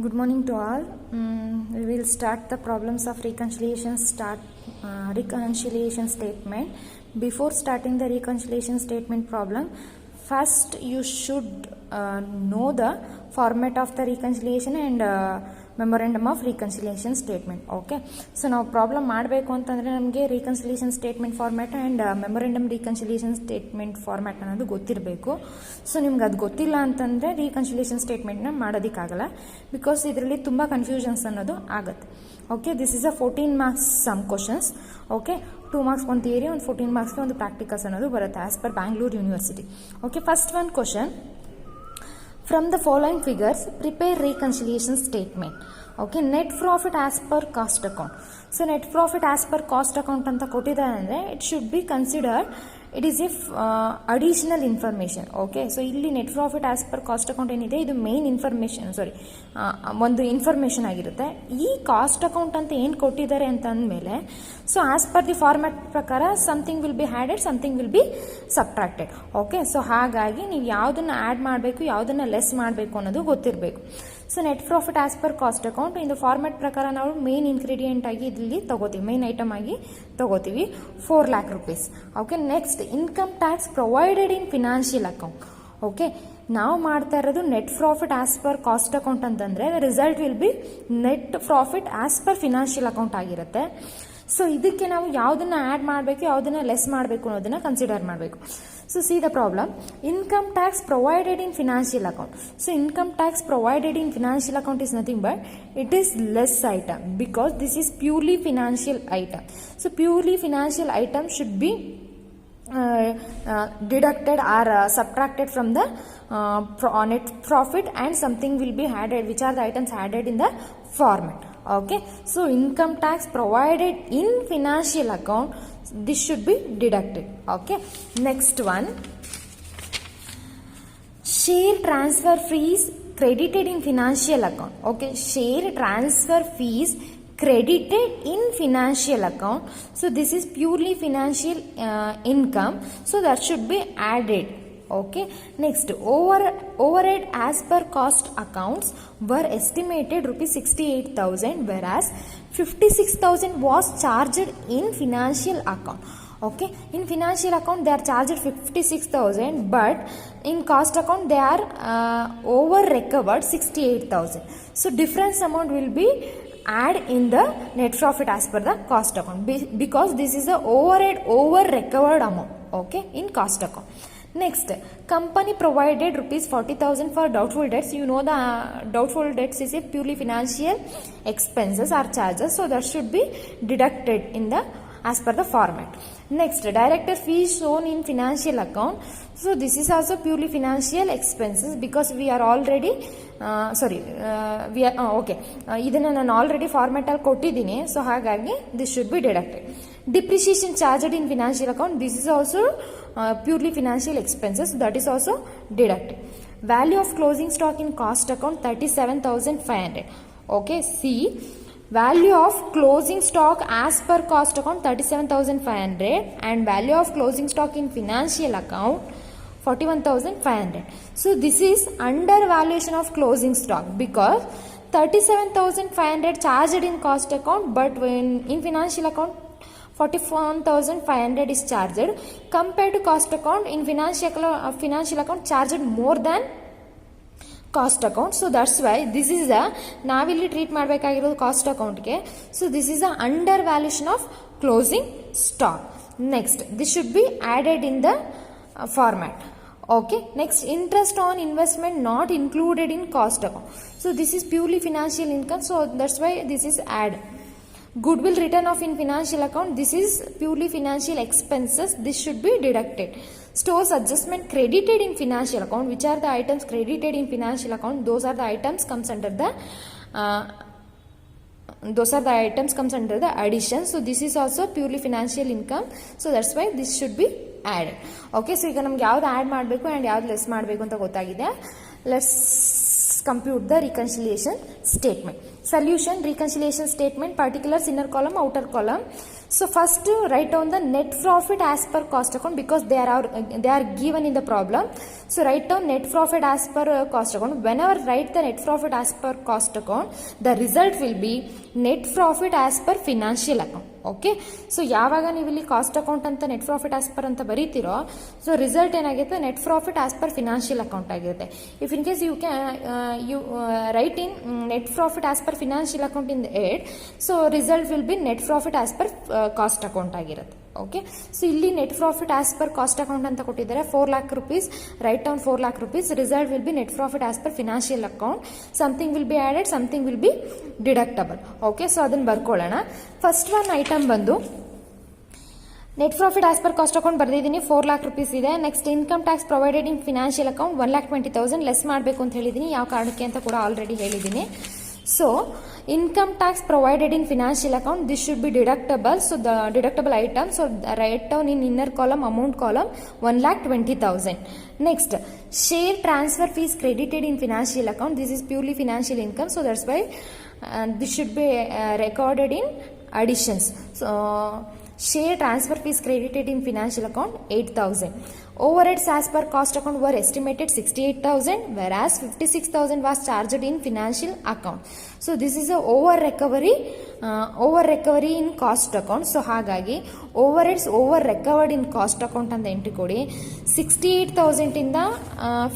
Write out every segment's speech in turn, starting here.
Good morning to all. We will start the problems of reconciliation statement. Before starting the reconciliation statement problem, first you should know the format of the reconciliation and memorandum of reconciliation statement. Okay, so ನಾವು problem ಮಾಡಬೇಕು ಅಂತಂದರೆ ನಮಗೆ reconciliation statement format and memorandum reconciliation statement format ಅನ್ನೋದು ಗೊತ್ತಿರಬೇಕು. So ನಿಮ್ಗೆ ಅದು ಗೊತ್ತಿಲ್ಲ ಅಂತಂದರೆ ರಿಕನ್ಸಿಲಿಯೇಷನ್ ಸ್ಟೇಟ್ಮೆಂಟ್ನ ಮಾಡೋದಕ್ಕಾಗಲ್ಲ, ಬಿಕಾಸ್ ಇದರಲ್ಲಿ ತುಂಬ ಕನ್ಫ್ಯೂಷನ್ಸ್ ಅನ್ನೋದು ಆಗುತ್ತೆ. Okay, this is a 14 marks sum questions. Okay, 2 marks ಒಂದು ಥಿಯರಿ, ಒಂದು 14 marksಗೆ ಒಂದು ಪ್ರಾಕ್ಟಿಕಲ್ಸ್ ಅನ್ನೋದು ಬರುತ್ತೆ as per Bangalore university. Okay, first one question. From the following figures, prepare reconciliation statement. Okay, net profit as per cost account. So net profit as per cost account anta kottidare andre it should be considered it is if additional information. Okay, so illi net profit as per cost account enide idu main information, ಒಂದು information ಆಗಿರುತ್ತೆ. ಈ cost account ಅಂತ ಏನು ಕೊಟ್ಟಿದ್ದಾರೆ ಅಂತ ಅಂದಮೇಲೆ, so as per the format ಪ್ರಕಾರ something will be added, something will be subtracted. Okay, so ಹಾಗಾಗಿ ನೀವು ಯಾವುದನ್ನು ಆ್ಯಡ್ ಮಾಡಬೇಕು, ಯಾವುದನ್ನು ಲೆಸ್ ಮಾಡಬೇಕು ಅನ್ನೋದು ಗೊತ್ತಿರಬೇಕು. So net profit as per cost account ಇಂದು ಫಾರ್ಮ್ಯಾಟ್ ಪ್ರಕಾರ ನಾವು ಮೇನ್ ಇಂಗ್ರೀಡಿಯೆಂಟ್ ಆಗಿ ಇಲ್ಲಿ ತಗೋತೀವಿ, ಮೇನ್ ಐಟಮ್ ಆಗಿ ತಗೋತೀವಿ 4 lakh rupees. Okay, next income tax provided in financial account. Okay, ನಾವು ಮಾಡ್ತಾ ಇರೋದು net profit as per cost account ಅಂತಂದರೆ result will be net profit as per financial account ಆಗಿರುತ್ತೆ. ಸೊ ಇದಕ್ಕೆ ನಾವು ಯಾವುದನ್ನು ಆ್ಯಡ್ ಮಾಡಬೇಕು, ಯಾವುದನ್ನು ಲೆಸ್ ಮಾಡಬೇಕು ಅನ್ನೋದನ್ನು ಕನ್ಸಿಡರ್ ಮಾಡಬೇಕು. So C the problem. Income tax provided in financial account. So income tax provided in financial account is nothing but it is less item because this is purely financial item. So purely financial item should B deducted or subtracted from the net profit and something will be added, which are the items added in the format. Okay, so income tax provided in financial account, this should be deducted. Okay, next one, share transfer fees credited in financial account. Okay, share transfer fees credited in financial account. So this is purely financial income, so that should be added. Okay, next overhead as per cost accounts were estimated rupees 68,000, whereas 56,000 was charged in financial account. Okay, in financial account they are charged 56,000, but in cost account they are over recovered 68,000. So difference amount will be add in the net profit as per the cost account because this is the overhead over recovered amount. Okay, in cost account. Next, company provided rupees 40,000 for doubtful debts. You know the doubtful debts is a purely financial expenses or charges, so that should be deducted in the as per the format. Next, director fees shown in financial account. So this is also purely financial expenses because we are already ಇದನ್ನು ನಾನು already ಫಾರ್ಮ್ಯಾಟಲ್ಲಿ ಕೊಟ್ಟಿದ್ದೀನಿ. So ಹಾಗಾಗಿ this should be deducted. Depreciation charged in financial account, this is also purely financial expenses, that is also deducted. Value of closing stock in cost account 37,500. Okay, C value of closing stock as per cost account 37,500 and value of closing stock in financial account 41,500. So this is under valuation of closing stock because 37,500 charged in cost account, but when in financial account 41,500 is charged compared to cost account. In financial account charged more than cost account. So that's why this is a ನಾವಿಲ್ಲಿ treat ಮಾಡಬೇಕಾಗಿರೋದು cost ಅಕೌಂಟ್ಗೆ. So this is a under valuation of closing stock. Next, this should be added in the format. Okay, next, interest on investment not included in cost account. So this is purely financial income, so that's why this is add. Goodwill written off in financial account, this is purely financial expenses, this should be deducted. Stores adjustment credited in financial account, which are the items credited in financial account, those are the items comes under the addition. So this is also purely financial income, so that's why this should be added. Okay, so ಈಗ ನಮ್ಗೆ ಯಾವ್ದು add ಮಾಡಬೇಕು and ಯಾವ್ದು less ಮಾಡಬೇಕು ಅಂತ ಗೊತ್ತಾಗಿದೆ. Let's compute the reconciliation statement. Solution, reconciliation statement, particulars, inner column, outer column. So first write down the net profit as per cost account because they are given in the problem. So write down net profit as per cost account. Whenever write the net profit as per cost account, the result will be net profit as per financial account. Okay, so ಯಾವಾಗ ನೀವು ಇಲ್ಲಿ cost account ಅಂತ net profit as per ಅಂತ ಬರೀತಿರೋ, so result ಏನಾಗುತ್ತೆ, net profit as per financial account ಆಗಿರುತ್ತೆ. If in case you write in net profit as per financial account in the end, so result will be net profit as per cost account ಆಗಿರುತ್ತೆ. Okay, so ಇಲ್ಲಿ net profit as per cost account ಅಂತ ಕೊಟ್ಟಿದ್ದಾರೆ, 4 lakh rupees, write down 4 lakh rupees. Result will be net profit as per financial account. Something will be added, something will be deductible. Okay, so ಅದನ್ನ ಬರ್ಕೊಳ್ಳೋಣ. First one item ಬಂದು net profit as per cost account ಬರೆದಿದ್ದೀನಿ, 4 lakh rupees ಇದೆ. Next income tax provided in financial account 1,20,000 less ಮಾಡಬೇಕು ಅಂತ ಹೇಳಿದ್ದೀನಿ. ಯಾವ ಕಾರಣಕ್ಕೆ ಅಂತ ಕೂಡ ಆಲ್ರೆಡಿ ಹೇಳಿದ್ದೀನಿ. So income tax provided in financial account, this should be deductible. So the deductible item, so write down in inner column, amount column, 1,20,000. Next, share transfer fees credited in financial account, this is purely financial income, so that's why this should be recorded in additions. So share transfer fees credited in financial account 8,000. Overheads as per cost account were estimated 68,000, whereas 56,000 was charged in financial account. So this is a over recovery in cost account. So ಹಾಗಾಗಿ overheads over recovered in cost account ಅಂತ entry ಕೊಡಿ. 68,000 ಇಂದ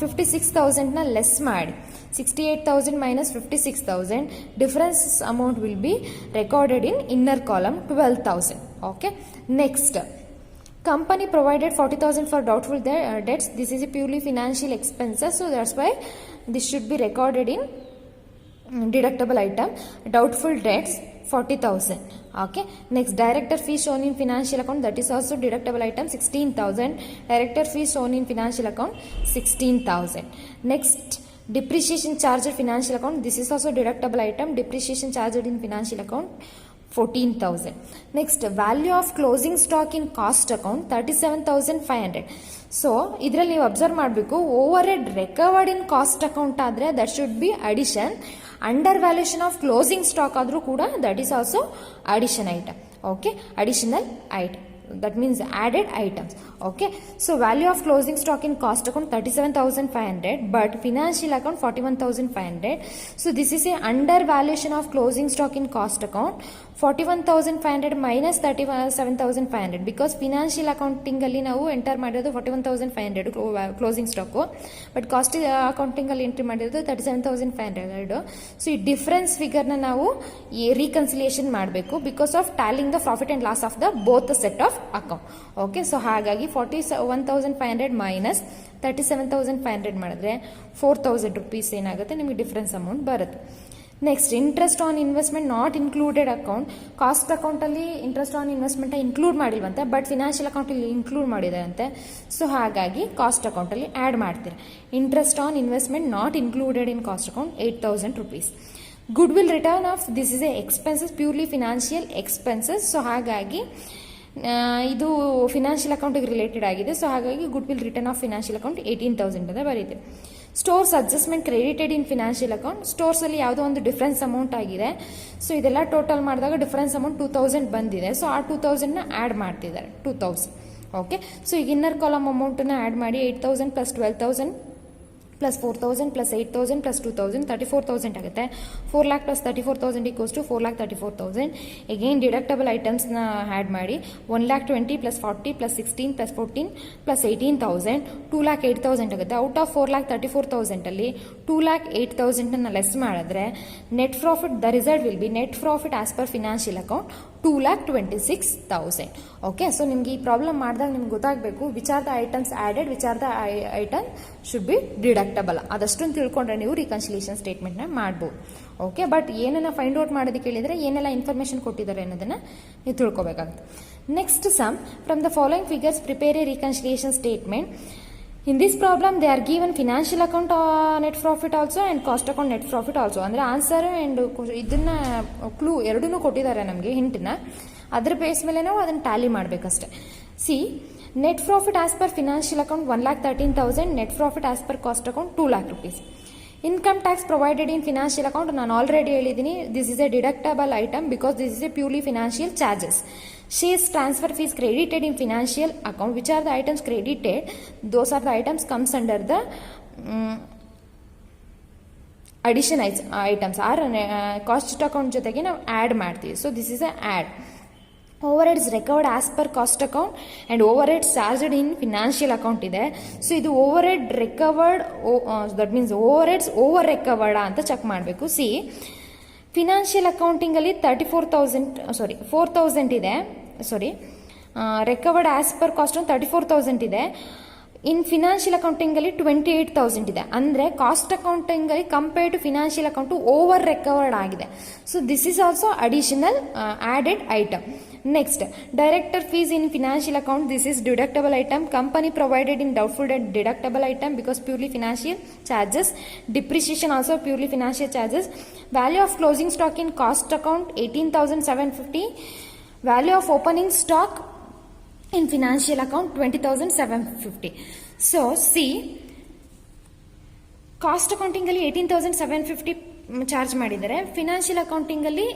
56,000 ನ less ಮಾಡಿ. 68,000 minus 56,000, difference amount will be recorded in inner column 12,000. Okay, next, company provided 40,000 for doubtful debts. This is a purely financial expenses, so that's why this should be recorded in deductible item. Doubtful debts 40,000. Okay, next, director fee shown in financial account, that is also deductible item, 16,000. Director fee shown in financial account 16,000. Next, depreciation charged financial account, this is also deductible item. Depreciation charged in financial account 14,000. Next, value of closing stock in cost account 37,500. So ಇದರಲ್ಲಿ ನೀವು observe ಮಾಡಬೇಕು, overhead recovered in cost account ಆದರೆ that should be addition. Undervaluation of closing stock ಆದರೂ ಕೂಡ that is also addition item. Okay, additional item, that means added items. Okay, so value of closing stock in cost account 37,500, but financial account 41,500. So this is a under valuation of closing stock in cost account. 41,500 minus 37,500, because financial accounting ಅಲ್ಲಿ ನಾವು enter ಮಾಡಿರೋದು 41,500 closing stock, but cost accounting ಅಲ್ಲಿ entry ಮಾಡಿರೋದು 37,500. So ಈ difference ಫಿಗರ್ನ ನಾವು reconciliation ಮಾಡಬೇಕು, because of tallying the profit and loss of the both set of account. Okay, so ಹಾಗಾಗಿ 41,500 ಮೈನಸ್ 37,500 ಮಾಡಿದ್ರೆ 4,000 rupees ಏನಾಗುತ್ತೆ ನಿಮಗೆ ಡಿಫರೆನ್ಸ್ ಅಮೌಂಟ್ ಬರುತ್ತೆ. Next, interest on investment not included account. Cost ಅಕೌಂಟಲ್ಲಿ ಇಂಟ್ರೆಸ್ಟ್ ಆನ್ ಇನ್ವೆಸ್ಟ್ಮೆಂಟ್ ಇನ್ಕ್ಲೂಡ್ ಮಾಡಿಲ್ವಂತೆ, but financial ಅಕೌಂಟಲ್ಲಿ include ಮಾಡಿದಾರಂತೆ. So ಹಾಗಾಗಿ ಕಾಸ್ಟ್ ಅಕೌಂಟಲ್ಲಿ ಆ್ಯಡ್ ಮಾಡ್ತೀರಾ. Interest on investment not included in cost account 8,000 rupees. Good will return of this is A expenses, purely financial expenses. So ಹಾಗಾಗಿ ಇದು financial ಅಕೌಂಟಿಗೆ related ಆಗಿದೆ. ಸೊ ಹಾಗಾಗಿ good will return of financial account 18,000 ಅಂತ ಬರೀತೀವಿ. Stores adjustment credited in financial account, ಸ್ಟೋರ್ಸಲ್ಲಿ ಯಾವುದೋ ಒಂದು difference amount ಆಗಿದೆ. So ಇದೆಲ್ಲ ಟೋಟಲ್ ಮಾಡಿದಾಗ ಡಿಫರೆನ್ಸ್ ಅಮೌಂಟ್ 2,000 ಬಂದಿದೆ. ಸೊ ಆ 2,000ನ ಆ್ಯಡ್ ಮಾಡ್ತಿದ್ದಾರೆ, 2,000. ಓಕೆ, ಸೊ ಈಗ ಇನ್ನರ್ ಕಾಲಮ್ ಅಮೌಂಟನ್ನು ಆ್ಯಡ್ ಮಾಡಿ 8,000 ಪ್ಲಸ್ 12,000 ಪ್ಲಸ್ 4,000 ಪ್ಲಸ್ 8,000 ಪ್ಲಸ್ 2,000 34,000 ಆಗುತ್ತೆ. 4 lakh plus 34,000 equals to 4,34,000. Again deductible ಐಟಮ್ಸ್ನ ಆ್ಯಡ್ ಮಾಡಿ 1,20,000 ಪ್ಲಸ್ 40 ಪ್ಲಸ್ 16 ಪ್ಲಸ್ 14 ಪ್ಲಸ್ 18,000 2,08,000 ಆಗುತ್ತೆ. ಔಟ್ ಆಫ್ 4,34,000 ಅಲ್ಲಿ 2,08,000 ಲೆಸ್ ಮಾಡಿದ್ರೆ net profit, the result will be net profit as per financial account 2,26,000. Okay, so ನಿಮ್ಗೆ ಈ problem ಮಾಡಿದಾಗ ನಿಮ್ಗೆ ಗೊತ್ತಾಗಬೇಕು which are the items added, which are the item should be deductible. ಅದಷ್ಟೊಂದು ತಿಳ್ಕೊಂಡ್ರೆ ನೀವು ರಿಕನ್ಸಿಲಿಯೇಷನ್ ಸ್ಟೇಟ್ಮೆಂಟ್ನ ಮಾಡ್ಬೋದು. ಓಕೆ, ಬಟ್ ಏನನ್ನ ಫೈಂಡ್ ಔಟ್ ಮಾಡೋದಕ್ಕೆ ಹೇಳಿದರೆ ಏನೆಲ್ಲ ಇನ್ಫಾರ್ಮೇಷನ್ ಕೊಟ್ಟಿದ್ದಾರೆ ಅನ್ನೋದನ್ನು ನೀವು ತಿಳ್ಕೊಬೇಕಾಗುತ್ತೆ. Next sum, from the following figures prepare a reconciliation statement. In this problem they are given financial account net profit also and cost account net profit also. ಅಂದರೆ answer and ಇದನ್ನ clue ಎರಡೂ ಕೊಟ್ಟಿದ್ದಾರೆ ನಮಗೆ, ಹಿಂಟನ್ನ. ಅದ್ರ ಬೇಸ್ ಮೇಲೆ ನಾವು ಅದನ್ನು ಟ್ಯಾಲಿ ಮಾಡಬೇಕಷ್ಟೆ. See, net profit as per financial account 1,13,000, net profit as per cost account 2 lakh rupees. Income tax provided in financial account ನಾನು ಆಲ್ರೆಡಿ ಹೇಳಿದ್ದೀನಿ, this is a deductible item because this is a purely financial charges. Shares transfer fees credited in financial account. Which are the items credited? Those are the items comes under the addition items are cost account ಜೊತೆಗೆ ನಾವು add ಮಾಡ್ತೀವಿ. So this is a add. Overheads recovered as per cost account and overheads charged in financial account ಇದೆ. So ಇದು overhead recovered, that means overheads over recovered ಅಂತ check ಮಾಡಬೇಕು. C, financial ಅಕೌಂಟಿಂಗಲ್ಲಿ 4,000 ಇದೆ. Recovered as per cost 34,000 ಇದೆ. ಇನ್ financial ಅಕೌಂಟಿಂಗಲ್ಲಿ 28,000 ಇದೆ. ಅಂದರೆ cost ಅಕೌಂಟಿಂಗಲ್ಲಿ compare to financial account over recovered ಆಗಿದೆ. So this is also additional added item. Next, director fees in financial account. This is deductible item. Company provided in doubtful debt deductible item because purely financial charges. Depreciation also purely financial charges. Value of closing stock in cost account 18,750. Value of opening stock in financial account 20,750. So see, cost accounting ಅಲ್ಲಿ 18,750 charge ಮಾಡಿದ್ದಾರೆ. Financial accounting ಅಲ್ಲಿ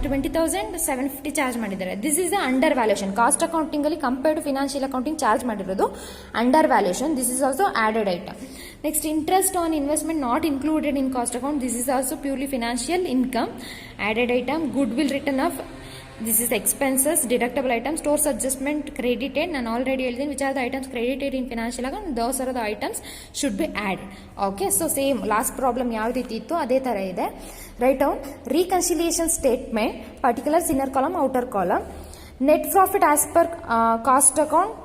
20,750 charge ಮಾಡಿದ್ದಾರೆ. This is the undervaluation. Cost accounting ಅಲ್ಲಿ compare to financial accounting charge ಮಾಡಿರೋದು undervaluation. This is also added item. Next, interest on investment not included in cost account. This is also purely financial income, added item. Goodwill return off, this is expenses, deductible items. Stores adjustment credited. ನಾನು already ಹೇಳಿದ್ದೀನಿ. Which are the items credited in financial account, those are the items should be add. Okay, so same last problem ಯಾವ ರೀತಿ ಇತ್ತು ಅದೇ ಥರ ಇದೆ. Write down reconciliation statement, particulars inner column, outer column. Net profit as per cost account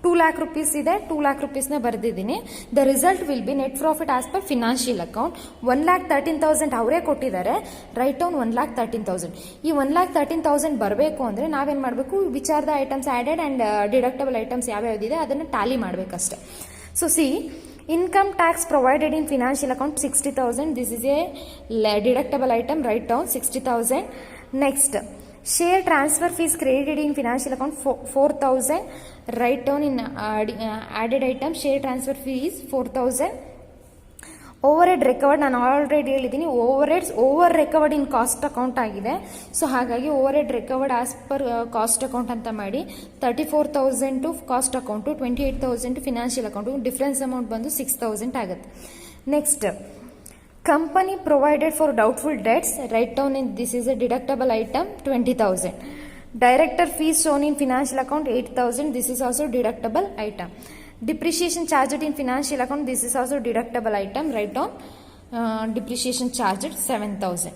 2 lakh rupees ಇದೆ. 2 lakh rupees ನ ಬರೆದಿದ್ದೀನಿ. The result will be net profit as per financial account 1,13,000 ಅವರೇ ಕೊಟ್ಟಿದ್ದಾರೆ. Write down 1,13,000. ಈ 1,13,000 ಬರಬೇಕು ಅಂದರೆ ನಾವೇನು ಮಾಡಬೇಕು? Which are the items added and deductible items ಯಾವ್ಯಾವುದಿದೆ ಅದನ್ನು tally ಮಾಡಬೇಕಷ್ಟೆ. So see, income tax provided in financial account 60,000. This is a deductible item. Write down 60,000. Next, share transfer fees credited in financial account 4,000. write down in added item share transfer fees 4,000. Overhead recovered ನಾನು already ಹೇಳಿದ್ದೀನಿ. Overheads over recovered in cost account ಆಗಿದೆ. So ಹಾಗಾಗಿ overhead recovered as per cost account ಅಂತ ಮಾಡಿ 34,000 to cost account, 28,000 to financial account. Difference amount ಬಂದು 6,000 ಆಗುತ್ತೆ. Next, company provided for doubtful debts. write down in, this is a deductible item 20,000. Director fees shown in financial account 8,000. this is also deductible item. Depreciation charged in financial account, this is also deductible item. write down depreciation charged 7,000.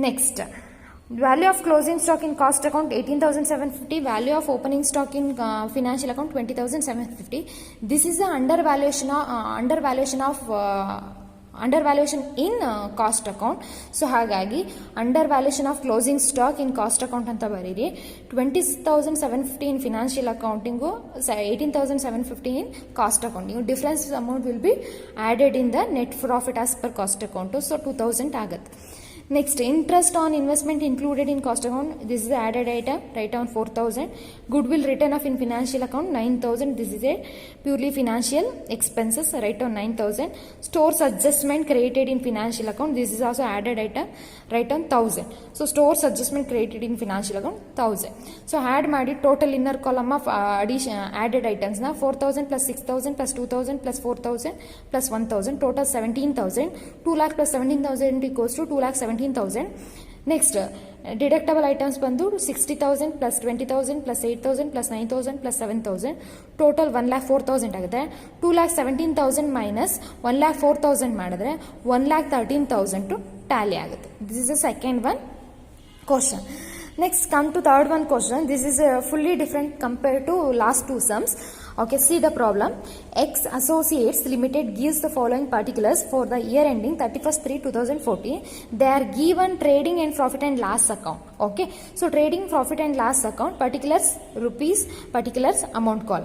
Next, value of closing stock in cost account 18,750. value of opening stock in financial account 20,750. this is the undervaluation in cost account. So ಹಾಗಾಗಿ undervaluation of closing stock in cost account ಅಂತ ಬರೀರಿ. 20,750 in financial accounting, 18,750 in cost accounting. Difference amount will be added in the net profit as per cost account. So 2,000 ಆಗುತ್ತೆ. Next, interest on investment included in cost account. This is added item. Write down 4,000. Goodwill return off in financial account 9,000. This is a purely financial expenses. Write down 9,000. Stores adjustment created in financial account. This is also added item. Write down 1,000. So stores adjustment created in financial account 1,000. So add ಮಾಡಿ total inner column of added ಐಟಮ್ಸ್ನ 4,000 plus 6,000 plus 2,000 plus 4,000 plus 1,000 total 17,000. 2 lakh plus 17,000 equals to 2,17,000. Next, deductible items ಬಂದು 60,000 plus 20,000 plus 8,000 plus 9,000 plus 7,000 total 1,04,000 ಆಗುತ್ತೆ. 2,17,000 minus 1,04,000 ಮಾಡಿದ್ರೆ 1,13,000 to Tally ಆಗುತ್ತೆ. This is the second one question. Next, come to third one question. This is fully different compared to last two sums. Okay, see the problem. X Associates Limited gives the following particulars for the year ending 31st/3/2014. They are given trading and profit and loss account. Okay, so trading, profit and loss account, particulars rupees, particulars amount call.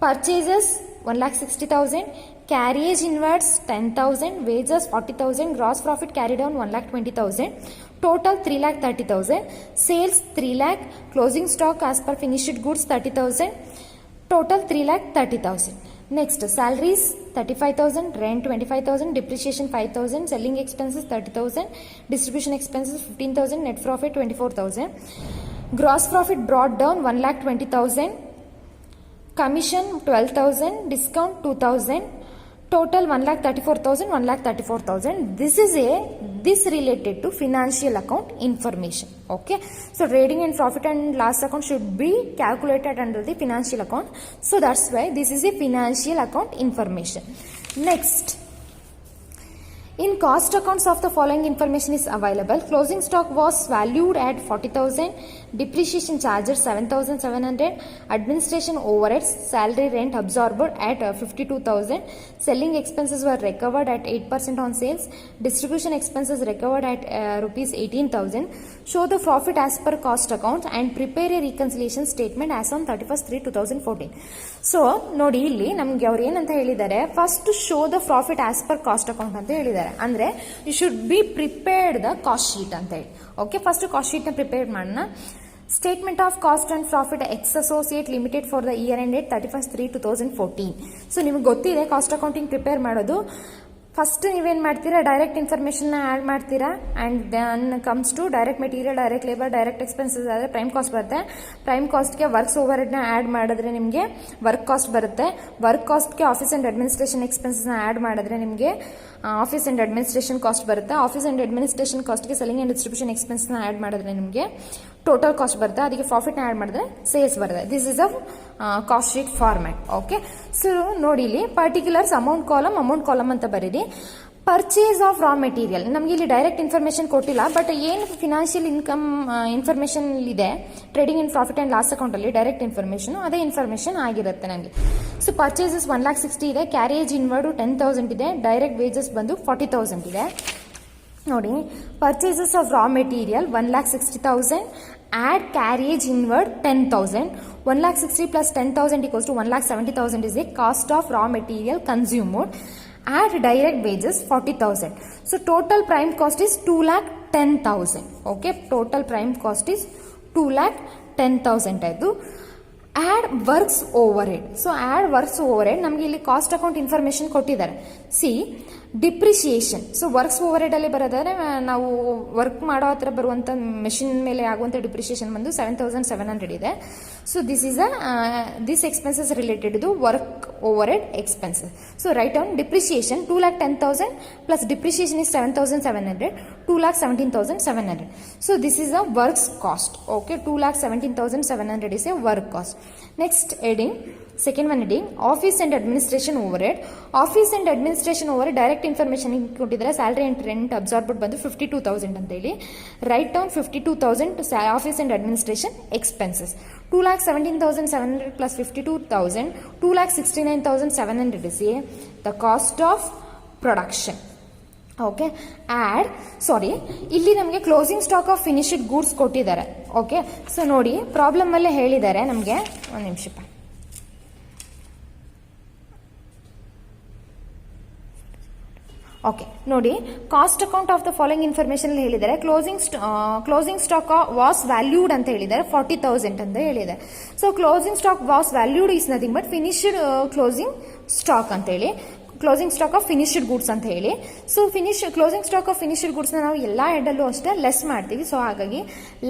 Purchases 1,60,000, carriage inwards 10,000, wages 40,000, gross profit carried on 1,20,000, total 3,30,000, sales 3 lakh, closing stock as per finished goods 30,000, total 3,30,000. Next, salaries 35,000, rent 25,000, depreciation 5,000, selling expenses 30,000, distribution expenses 15,000, net profit 24,000. Gross profit brought down 1,20,000. Commission 12,000. Discount 2,000. Total 1,34,000, 1,34,000. This related to financial account information. Okay. So trading and profit and loss account should be calculated under the financial account. So that's why this is a financial account information. Next. In cost accounts of the following information is available. Closing stock was valued at 40,000. Depreciation charges 7,700. Administration overheads, salary, rent absorbed at 52,000. Selling expenses were recovered at 8% on sales. Distribution expenses recovered at rupees 18,000. Show the profit as per cost account and prepare a reconciliation statement as on 31st/3/2014. So ನೋಡಿ ಇಲ್ಲಿ ನಮಗೆ ಅವ್ರು ಏನಂತ ಹೇಳಿದ್ದಾರೆ, first show the profit as per cost account ಅಂತ ಹೇಳಿದ್ದಾರೆ. ಅಂದ್ರೆ you should be prepared the cost sheet ಅಂತ ಹೇಳಿ. ಓಕೆ, ಫಸ್ಟ್ ಕಾಸ್ಟ್ ಶೀಟ್ ನ ಪ್ರಿಪೇರ್ ಮಾಡೋಣ. Statement of cost and profit X associate limited for the year ended 31st/3/2014. So ನಿಮ್ಗೆ ಗೊತ್ತಿದೆ cost accounting prepare ಮಾಡೋದು. ಫಸ್ಟ್ ನೀವೇನು ಮಾಡ್ತೀರಾ, ಡೈರೆಕ್ಟ್ ಇನ್ಫಾರ್ಮೇಷನ್ನ ಆ್ಯಡ್ ಮಾಡ್ತೀರಾ and then comes to direct material, direct labour, direct expenses ಆದರೆ prime cost ಬರುತ್ತೆ. Prime ಕಾಸ್ಟ್ಗೆ ವರ್ಕ್ಸ್ ಓವರ್ ಹೆಡ್ನ ಆ್ಯಡ್ ಮಾಡಿದ್ರೆ ನಿಮಗೆ ವರ್ಕ್ ಕಾಸ್ಟ್ ಬರುತ್ತೆ. ವರ್ಕ್ ಕಾಸ್ಟ್ಗೆ ಆಫೀಸ್ ಆ್ಯಂಡ್ ಅಡ್ಮಿನಿಸ್ಟ್ರೇಷನ್ ಎಕ್ಸ್ಪೆನ್ಸಸ್ನ ಆ್ಯಡ್ ಮಾಡಿದ್ರೆ ನಿಮಗೆ ಆಫೀಸ್ ಆ್ಯಂಡ್ ಅಡ್ಮಿನಿಸ್ಟ್ರೇಷನ್ ಕಾಸ್ಟ್ ಬರುತ್ತೆ. ಆಫೀಸ್ ಆ್ಯಂಡ್ ಅಡ್ಮಿನಿಸ್ಟ್ರೇಷನ್ ಕಾಸ್ಟ್ಗೆ ಸೆಲ್ಲಿಂಗ್ ಆ್ಯಂಡ್ ಡಿಸ್ಟ್ರಿಬ್ಯೂಷನ್ ಎಕ್ಸ್ಪೆನ್ಸ್ನ ಆ್ಯಡ್ ಮಾಡಿದ್ರೆ ನಿಮಗೆ ಟೋಟಲ್ ಕಾಸ್ಟ್ ಬರುತ್ತೆ. ಅದಕ್ಕೆ ಪ್ರಾಫಿಟ್ನ ಆ್ಯಡ್ ಮಾಡಿದ್ರೆ ಸೇಲ್ಸ್ ಬರುತ್ತೆ. This is a cost sheet format. Okay, so ನೋಡಿ ಇಲ್ಲಿ ಪರ್ಟಿಕ್ಯುಲರ್ಸ್ ಅಮೌಂಟ್ ಕಾಲಮ್ ಅಂತ ಬರೀರಿ. ಪರ್ಚೇಸ್ ಆಫ್ ರಾ ಮೆಟೀರಿಯಲ್ ನಮಗೆ ಇಲ್ಲಿ ಡೈರೆಕ್ಟ್ ಇನ್ಫಾರ್ಮೇಶನ್ ಕೊಟ್ಟಿಲ್ಲ, ಬಟ್ ಏನು ಫಿನಾನ್ಷಿಯಲ್ ಇನ್ಕಮ್ ಇನ್ಫಾರ್ಮೇಶನ್ ಇದೆ trading in profit and loss account ಅಲ್ಲಿ ಡೈರೆಕ್ಟ್ ಇನ್ಫಾರ್ಮೇಶನ್ ಅದೇ ಇನ್ಫಾರ್ಮೇಶನ್ ಆಗಿರುತ್ತೆ ನಮಗೆ. ಸೊ ಪರ್ಚೇಸಸ್ 1,60,000 ಇದೆ, ಕ್ಯಾರಿಯೇಜ್ ಇನ್ವರ್ಡ್ 10,000 ಇದೆ, ಡೈರೆಕ್ಟ್ ವೇಜಸ್ ಬಂದು 40,000 ಇದೆ. ನೋಡಿ, purchases of raw material 1,60,000, add carriage inward 10,000. 1,60,000 plus 10,000 equals to 1,70,000 is the cost of raw material consumed. Add direct wages 40,000. So total prime cost is 2,10,000. Okay, total prime cost is 2,10,000 ಆಯ್ತು. Add works over head. So add works over head ನಮಗೆ ಇಲ್ಲಿ cost account information ಕೊಟ್ಟಿದ್ದಾರೆ. C depreciation. So works over head ಅಲ್ಲಿ ಬರೋದಾದ್ರೆ ನಾವು work ಮಾಡೋ ಹತ್ರ ಬರುವಂಥ ಮೆಷಿನ್ ಮೇಲೆ ಆಗುವಂಥ ಡಿಪ್ರಿಸಿಯೇಷನ್ ಬಂದು 7,700 ಇದೆ. So this expenses related to work over head expenses. So write on depreciation 2,10,000 plus depreciation is 7,700, 2,17,700. So this is a works cost. Okay, 2,17,700 is a work cost. Next heading, second one heading, office and administration overhead. Office and administration overhead direct information ಕೊಟ್ಟಿದ್ದಾರೆ. Salary and rent absorbed ಬಂದು 52,000 ಅಂತ ಹೇಳಿ. Write down 52,000 to office and administration expenses. 2,17,700 plus 52,000, 2,69,700 is the cost of production. Okay, ಇಲ್ಲಿ ನಮಗೆ closing stock of finished goods ಕೊಟ್ಟಿದ್ದಾರೆ. Okay, so ನೋಡಿ problem ಅಲ್ಲೇ ಹೇಳಿದ್ದಾರೆ ನಮಗೆ. ಒಂದು ನಿಮಿಷ. ಓಕೆ, ನೋಡಿ cost account of the following information ಹೇಳಿದ್ದಾರೆ. ಕ್ಲೋಸಿಂಗ್ ಸ್ಟಾಕ್ ವಾಸ್ ವ್ಯಾಲ್ಯೂಡ್ ಅಂತ ಹೇಳಿದ್ದಾರೆ 40,000 ಅಂತ ಹೇಳಿದ್ದಾರೆ. So closing stock was valued is nothing but finished closing stock ಅಂತ ಹೇಳಿ, closing stock of finished goods ಅಂತ ಹೇಳಿ. So closing stock of finished ಗುಡ್ಸ್ನ ನಾವು ಎಲ್ಲ ಹೆಡ್ಡಲ್ಲೂ ಅಷ್ಟೇ ಲೆಸ್ ಮಾಡ್ತೀವಿ. ಸೊ ಹಾಗಾಗಿ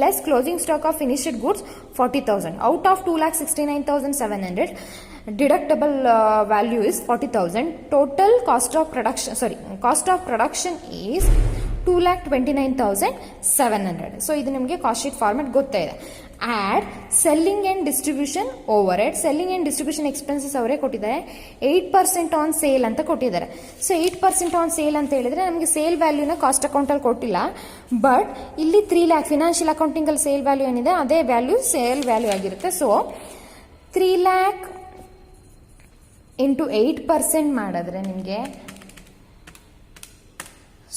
less closing stock of finished goods 40,000 out of 2,69,700. Deductible value is 40,000. Total cost of production is 2,29,700. So ಇದು ನಿಮಗೆ ಕಾಸ್ಟ್ ಶೀಟ್ ಫಾರ್ಮೆಟ್ ಗೊತ್ತಿದೆ. Add selling and distribution overhead. Selling and distribution expenses ಅವರೇ ಕೊಟ್ಟಿದ್ದಾರೆ. 8% on sale ಅಂತ ಕೊಟ್ಟಿದ್ದಾರೆ. So 8% on sale ಅಂತ ಹೇಳಿದ್ರೆ ನಮಗೆ ಸೇಲ್ ವ್ಯಾಲ್ಯೂನ ಕಾಸ್ಟ್ ಅಕೌಂಟಲ್ಲಿ ಕೊಟ್ಟಿಲ್ಲ, ಬಟ್ ಇಲ್ಲಿ 3 lakh ಫಿನಾನ್ಷಿಯಲ್ ಅಕೌಂಟಿಂಗಲ್ಲಿ ಸೇಲ್ ವ್ಯಾಲ್ಯೂ ಏನಿದೆ ಅದೇ ವ್ಯಾಲ್ಯೂ ಸೇಲ್ ವ್ಯಾಲ್ಯೂ ಆಗಿರುತ್ತೆ. ಸೊ 3 lakh ಇಂಟು 8% ಮಾಡಿದ್ರೆ ನಿಮಗೆ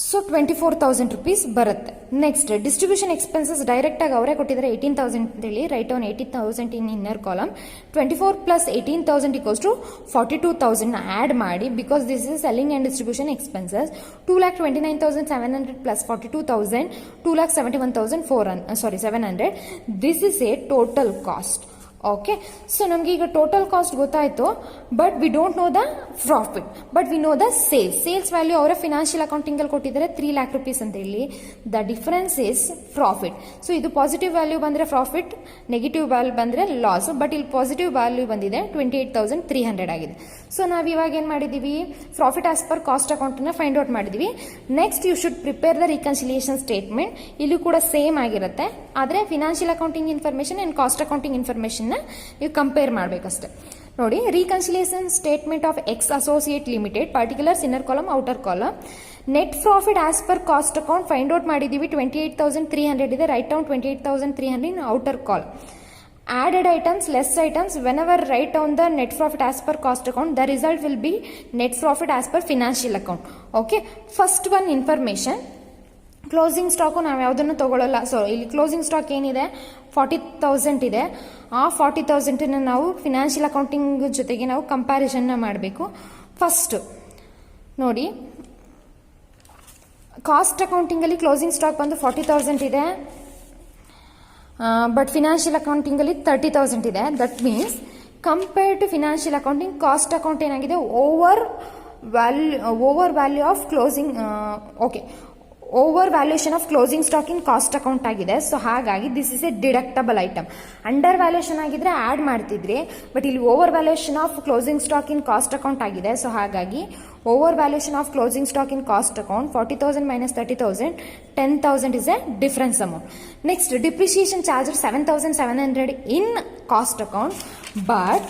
ಸೊ 24,000 rupees ಬರುತ್ತೆ. ನೆಕ್ಸ್ಟ್ ಡಿಸ್ಟ್ರಿಬ್ಯೂಷನ್ ಎಕ್ಸ್ಪೆನ್ಸಸ್ ಡೈರೆಕ್ಟ್ ಆಗಿ ಅವರೇ ಕೊಟ್ಟಿದ್ದಾರೆ 18,000 ಅಂತ ಹೇಳಿ. Write on 80,000 in inner column. 24 plus 18,000 equals to 42,000 add ಮಾಡಿ, because this is selling and distribution expenses. 2,29,700 plus 42,000, 2,71,700. This is a total cost. Okay, so ನಮಗೆ ಈಗ ಟೋಟಲ್ ಕಾಸ್ಟ್ ಗೊತ್ತಾಯ್ತು, but we don't know the profit, but we know the sales value ಅವರ financial accounting ಅಲ್ಲಿ ಕೊಟ್ಟಿದ್ದಾರೆ 3 lakh rupees ಅಂತ ಹೇಳಿ. The difference is profit. So ಇದು positive value ಬಂದ್ರೆ ಪ್ರಾಫಿಟ್, ನೆಗೆಟಿವ್ ವ್ಯಾಲ್ಯೂ ಬಂದ್ರೆ ಲಾಸ್, ಬಟ್ ಇಲ್ಲಿ ಪಾಸಿಟಿವ್ ವ್ಯಾಲ್ಯೂ ಬಂದಿದೆ 28,300 ಆಗಿದೆ. ಸೊ ನಾವು ಇವಾಗ ಏನ್ ಮಾಡಿದೀವಿ, profit as per cost account ನ ಫೈಂಡ್ ಔಟ್ ಮಾಡಿದೀವಿ. Next you should prepare the reconciliation statement. ಇಲ್ಲಿ ಕೂಡ ಸೇಮ್ ಆಗಿರುತ್ತೆ, ಆದ್ರೆ financial accounting information and cost accounting information ನೀವು ಕಂಪೇರ್ ಮಾಡಬೇಕಷ್ಟೇ. ನೋಡಿ, reconciliation statement of X associate limited, particulars inner column outer column. Net profit as per cost account find out ಮಾಡಿದೀವಿ 28,300 ಇದೆ, write down 28,300 in outer column. Added items, less items, whenever write down the net profit as per cost account, the result will be net profit as per financial account. Okay, first one information, closing stock ನಾವು ಯಾವುದನ್ನು ತಗೊಳ್ಳಲ್ಲ. So ಇಲ್ಲಿ closing stock ಏನಿದೆ 40,000 ಇದೆ. ಆ 40,000 ನಾವು financial accounting ಜೊತೆಗೆ ನಾವು ಕಂಪ್ಯಾರಿಸನ್ ಮಾಡಬೇಕು. ಫಸ್ಟ್ ನೋಡಿ, ಕಾಸ್ಟ್ ಅಕೌಂಟಿಂಗ್ ಅಲ್ಲಿ ಕ್ಲೋಸಿಂಗ್ ಸ್ಟಾಕ್ ಬಂದು 40,000 ಇದೆ, ಬಟ್ ಫಿನಾನ್ಷಿಯಲ್ ಅಕೌಂಟಿಂಗ್ ಅಲ್ಲಿ 30,000 ಇದೆ. That means compared to financial accounting, cost account ಏನಾಗಿದೆ over value of closing, okay, over valuation of closing stock in cost account ಆಗಿದೆ. ಸೊ ಹಾಗಾಗಿ this is a deductible item. Under valuation ಆಗಿದ್ರೆ add ಮಾಡ್ತಿದ್ರಿ, but ಇಲ್ಲಿ over valuation of closing stock in cost account ಆಗಿದೆ. So ಹಾಗಾಗಿ over valuation of closing stock in cost account 40,000 minus 30,000, 10,000 is a difference amount. Next, depreciation charges 7,700 in cost account, but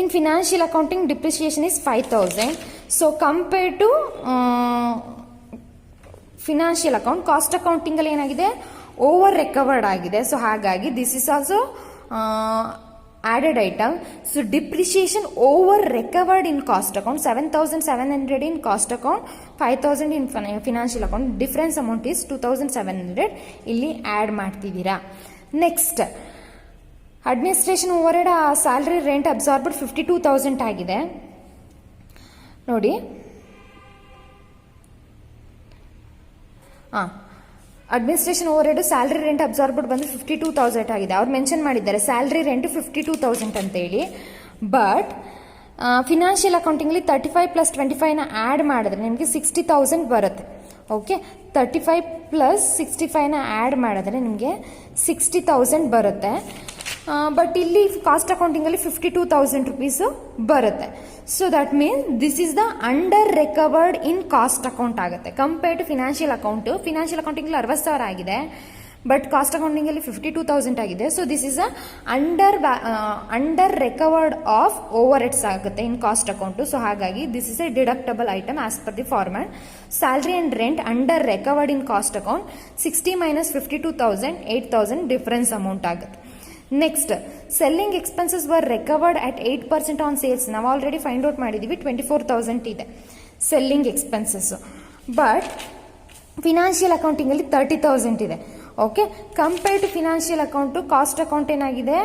in financial accounting depreciation is 5,000. So compared to financial account, cost accounting ಅಲ್ಲಿ ಏನಾಗಿದೆ over recovered ಆಗಿದೆ. So ಹಾಗಾಗಿ this is also added item. So depreciation over recovered in cost account 7,700 in cost account, 5,000 in financial account. Difference amount is 2,700 ಇಲ್ಲಿ add ಮಾಡ್ತಿದ್ದೀರಾ. Next, administration over head salary rent absorbed 52,000 ಆಗಿದೆ. ನೋಡಿ, administration over head salary rent absorbed ಬಂದು 52,000 ಆಗಿದೆ. ಅವ್ರು mention ಮಾಡಿದ್ದಾರೆ salary rent 52,000 ಅಂತ ಹೇಳಿ. ಬಟ್ ಫಿನಾನ್ಷಿಯಲ್ ಅಕೌಂಟಿಂಗ್ ಅಲ್ಲಿ 35 + 25 ನ ಆಡ್ ಮಾಡಿದ್ರೆ ನಿಮಗೆ 60,000 ಬರುತ್ತೆ. ಓಕೆ, 35 + 65 ನ ಆಡ್ ಮಾಡಿದ್ರೆ ನಿಮಗೆ 60,000 ಬರುತ್ತೆ. ಬಟ್ ಇಲ್ಲಿ ಕಾಸ್ಟ್ ಅಕೌಂಟಿಂಗ್ ಅಲ್ಲಿ 52,000 rupees ಬರುತ್ತೆ. So that means this is the under recovered in cost account ಆಗುತ್ತೆ compared to financial account. Financial accounting 60,000 ಆಗಿದೆ, ಬಟ್ ಕಾಸ್ಟ್ ಅಕೌಂಟಿಂಗ್ ಅಲ್ಲಿ 52,000 ಆಗಿದೆ. So this is under recovered of overheads ಆಗುತ್ತೆ in cost account. So ಹಾಗಾಗಿ this is a deductible item as per the format. Salary and rent under recovered in cost account 60 - 52,000, 8,000 difference amount ಆಗುತ್ತೆ. Next, selling expenses were recovered at 8% on sales. ನಾವು already find out ಮಾಡಿದೀವಿ 24,000 ಇದೆ selling expenses, but financial accounting ಅಲ್ಲಿ 30,000 ಇದೆ. Okay, compared to financial account, cost account ಏನಾಗಿದೆ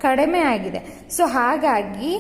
ಕಡಿಮೆ ಆಗಿದೆ. So ಹಾಗಾಗಿ